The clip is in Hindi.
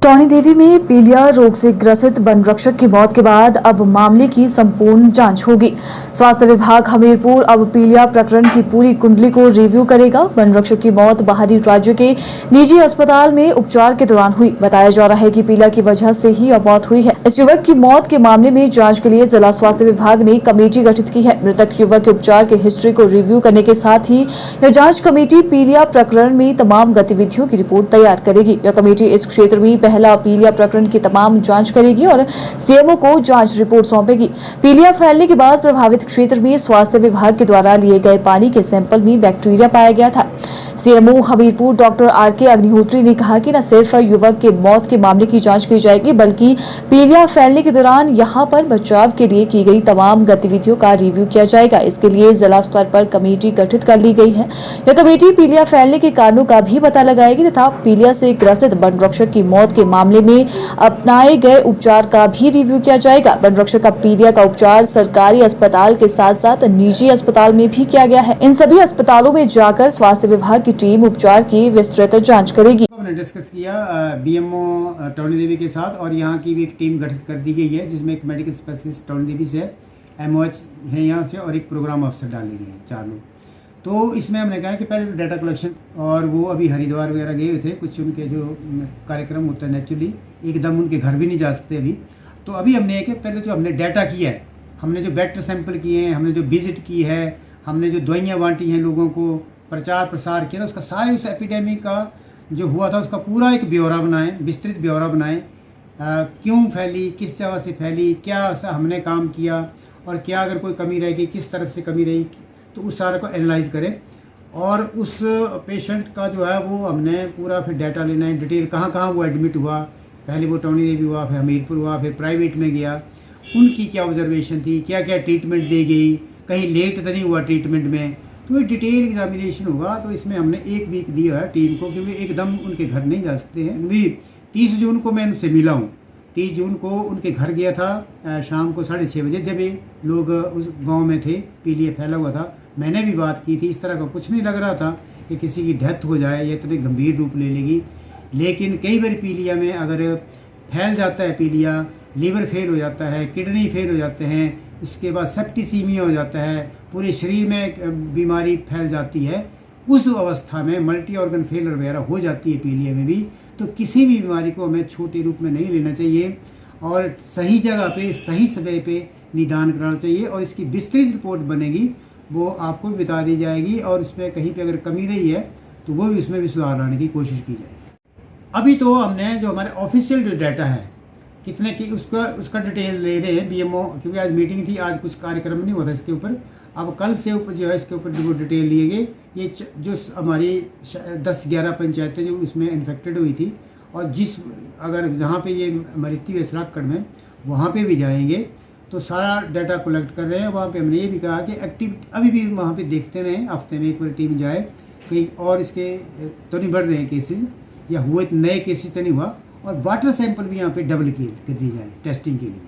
टॉनी देवी में पीलिया रोग से ग्रसित वन रक्षक की मौत के बाद अब मामले की संपूर्ण जांच होगी। स्वास्थ्य विभाग हमीरपुर अब पीलिया प्रकरण की पूरी कुंडली को रिव्यू करेगा। वन रक्षक की मौत बाहरी राज्य के निजी अस्पताल में उपचार के दौरान हुई। बताया जा रहा है कि पीलिया की वजह से ही अब मौत हुई है। इस युवक की मौत के मामले में जाँच के लिए जिला स्वास्थ्य विभाग ने कमेटी गठित की है। मृतक युवक के उपचार के हिस्ट्री को रिव्यू करने के साथ ही यह जाँच कमेटी पीलिया प्रकरण में तमाम गतिविधियों की रिपोर्ट तैयार करेगी। यह कमेटी इस क्षेत्र में पहला पीलिया प्रकरण की तमाम जांच करेगी और सीएमओ को जांच रिपोर्ट सौंपेगी। पीलिया फैलने के बाद प्रभावित क्षेत्र में स्वास्थ्य विभाग के द्वारा लिए गए पानी के सैंपल में बैक्टीरिया पाया गया था। CMO Hamirpur doctor R K. Agnihotri ने कहा कि न सिर्फ युवक के मौत के मामले की जांच की जाएगी, बल्कि पीलिया फैलने के दौरान यहां पर बचाव के लिए की गई तमाम गतिविधियों का रिव्यू किया जाएगा। इसके लिए जिला स्तर पर कमेटी गठित कर ली गई है। यह कमेटी पीलिया फैलने के कारणों का भी पता लगाएगी तथा पीलिया से ग्रसित वन रक्षक की मौत के मामले में अपनाए गए उपचार का भी रिव्यू किया जाएगा। वन रक्षक का पीलिया का उपचार सरकारी अस्पताल के साथ साथ निजी अस्पताल में भी किया गया है। इन सभी अस्पतालों में जाकर स्वास्थ्य विभाग की टीम उपचार की विस्तृत जांच करेगी। हमने डिस्कस किया बीएमओ टॉनी देवी के साथ और यहाँ की भी एक टीम गठित कर दी गई है, जिसमें एक मेडिकल स्पेशलिस्ट टॉनी देवी से, एमओएच है यहाँ से और एक प्रोग्राम अफसर डाले गए हैं, 4 लोग। तो इसमें हमने कहा कि पहले डाटा कलेक्शन, और वो अभी हरिद्वार वगैरह गए हुए थे। कुछ उनके जो कार्यक्रम होता है नेचुरली एकदम उनके घर भी नहीं जा सकते अभी। तो अभी हमने कि पहले जो हमने डाटा किया है, हमने जो वेक्टर सैंपल किए हैं, हमने जो विजिट की है, हमने जो दवाइयाँ बांटी हैं लोगों को, प्रचार प्रसार किया, उसका सारे उस एपिडेमिक का जो हुआ था उसका पूरा एक ब्यौरा बनाएं, विस्तृत ब्यौरा बनाएं। क्यों फैली, किस जगह से फैली, क्या हमने काम किया और क्या अगर कोई कमी रहेगी, किस तरफ से कमी रही, तो उस सारे को एनालाइज करें। और उस पेशेंट का जो है वो हमने पूरा फिर डाटा लेना है, डिटेल कहाँ कहाँ वो एडमिट हुआ, पहले वो टॉनी देवी हुआ, फिर हमीरपुर हुआ, फिर प्राइवेट में गया, उनकी क्या ऑब्जर्वेशन थी, क्या क्या ट्रीटमेंट दी गई, कहीं लेट तो नहीं हुआ ट्रीटमेंट में। तो ये डिटेल एग्जामिनेशन होगा। तो इसमें हमने 1 वीक दिया है टीम को, क्योंकि एकदम उनके घर नहीं जा सकते हैं। अभी 30 जून को मैं उनसे मिला हूँ। 30 जून को उनके घर गया था शाम को 6:30 बजे, जब ये लोग उस गांव में थे, पीलिया फैला हुआ था। मैंने भी बात की थी, इस तरह का कुछ नहीं लग रहा था कि किसी की डेथ हो जाए या इतने गंभीर रूप ले लेगी। लेकिन कई बार पीलिया में अगर फैल जाता है पीलिया, लीवर फेल हो जाता है, किडनी फेल हो जाते हैं, उसके बाद सेप्टिसीमिया हो जाता है, पूरे शरीर में बीमारी फैल जाती है। उस अवस्था में मल्टी ऑर्गन फेलियर वगैरह हो जाती है पीलिया में भी। तो किसी भी बीमारी को हमें छोटे रूप में नहीं लेना चाहिए और सही जगह पे सही समय पे निदान कराना चाहिए। और इसकी विस्तृत रिपोर्ट बनेगी, वो आपको भी बता दी जाएगी और उसमें कहीं पे अगर कमी रही है तो वो भी उसमें भी सुधार लाने की कोशिश की जाएगी। अभी तो हमने जो हमारे ऑफिशियल जो डाटा है कितने की उसका डिटेल ले रहे हैं बीएमओ, क्योंकि आज मीटिंग थी, आज कुछ कार्यक्रम नहीं हुआ था इसके ऊपर। अब कल से ऊपर जो है इसके ऊपर जो डिटेल लिए गए। ये जो हमारी 10-11 पंचायतें जो उसमें इन्फेक्टेड हुई थी, और जिस अगर जहाँ पे ये मृत्यु है सराकड़ में, वहाँ पे भी जाएंगे। तो सारा डाटा कलेक्ट कर रहे हैं। वहाँ पे हमने ये भी कहा कि एक्टिविटी अभी भी वहाँ पे देखते रहें, हफ्ते में एक बार टीम जाए, कहीं और इसके तो नहीं बढ़ रहे हैं केसेस, या हुए नए केसेस तो नहीं हुआ। और वाटर सैंपल भी यहाँ पे डबल कर दिए जाए टेस्टिंग के लिए।